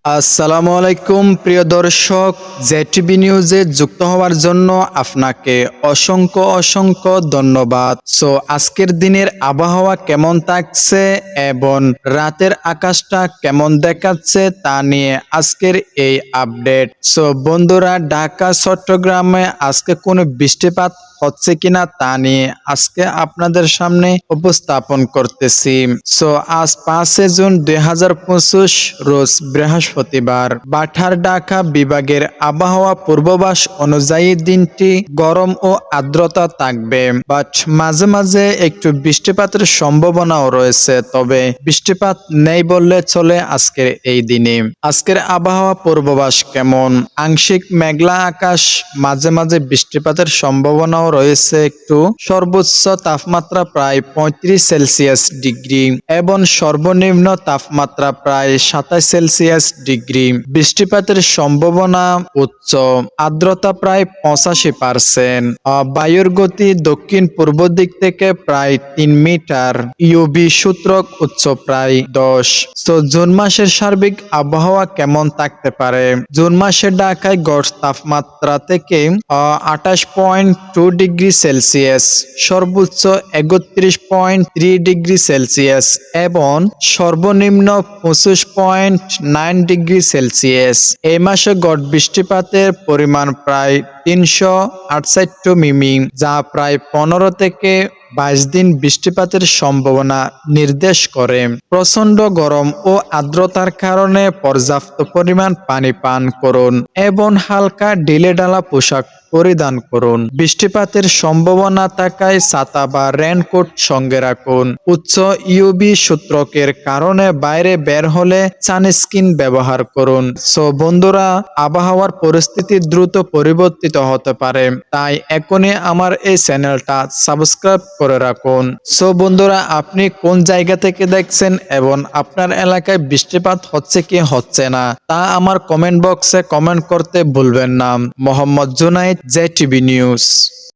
আসসালামু আলাইকুম প্রিয় দর্শক, জেটিভি নিউজে যুক্ত হওয়ার জন্য আপনাকে অসংখ্য ধন্যবাদ। আজকের দিনের আবহাওয়া কেমন থাকছে এবং রাতের আকাশটা কেমন দেখাচ্ছে তা নিয়ে আজকের এই আপডেট। বন্ধুরা, ঢাকা চট্টগ্রামে আজকে কোনো বৃষ্টিপাত হচ্ছে কিনা তা নিয়ে আজকে আপনাদের সামনে উপস্থাপন করতেছি। আজ 5 জুন 2025 রোজ বৃহস্পতিবার। বাঠার ঢাকা বিভাগের আবহাওয়া পূর্বাভাস অনুযায়ী দিনটি গরম ও আর্দ্রতা থাকবে, বাট মাঝে মাঝে একটু বৃষ্টিপাতের সম্ভাবনাও রয়েছে, তবে বৃষ্টিপাত নেই বললে চলে আজকের এই দিনে। আজকের আবহাওয়া পূর্বাভাস কেমন? আংশিক মেঘলা আকাশ, মাঝে মাঝে বৃষ্টিপাতের সম্ভাবনাও রয়েছে একটু। সর্বোচ্চ তাপমাত্রা প্রায় 35 সেলসিয়াস ডিগ্রি এবং সর্বনিম্ন তাপমাত্রা প্রায় 27 সেলসিয়াস ডিগ্রি। বৃষ্টিপাতের সম্ভাবনা উচ্চ, আর্দ্রতা প্রায় 85%। বায়ুর গতি দক্ষিণ পূর্ব দিক থেকে প্রায় 3 মিটার। ইউভি সূত্রক উচ্চ প্রায় 10। জুন মাসের সার্বিক আবহাওয়া কেমন থাকতে পারে? জুন মাসে ঢাকায় গড় তাপমাত্রা থেকে 28.2 ডিগ্রি সেলসিয়াস, সর্বোচ্চ 31.3 ডিগ্রি সেলসিয়াস এবং সর্বনিম্ন 25.9 ডিগ্রি সেলসিয়াস। এই মাসে গড় বৃষ্টিপাতের পরিমাণ প্রায় 368 মিমি, যা প্রায় 15 থেকে 22 দিন বৃষ্টিপাতের সম্ভাবনা নির্দেশ করে। প্রচণ্ড গরম ও আর্দ্রতার কারণে পর্যাপ্ত পরিমাণ পানি পান করুন এবং হালকা ঢিলেঢালা পোশাক পরিধান করুন। বৃষ্টিপাতের সম্ভাবনা থাকায় ছাতা বা রেনকোট সঙ্গে রাখুন। উচ্চ ইউভি সূত্রকের কারণে বাইরে বের হলে সানস্ক্রিন ব্যবহার করুন। বন্ধুরা, আবহাওয়ার পরিস্থিতি দ্রুত পরিবর্তিত হতে পারে, তাই এখনই আমার এই চ্যানেলটা সাবস্ক্রাইব করে রাখুন। বন্ধুরা, আপনি কোন জায়গা থেকে দেখছেন এবং আপনার এলাকায় বৃষ্টিপাত হচ্ছে কি হচ্ছে না তা আমার কমেন্ট বক্সে কমেন্ট করতে ভুলবেন না। Mohammad Junaid, JTV news.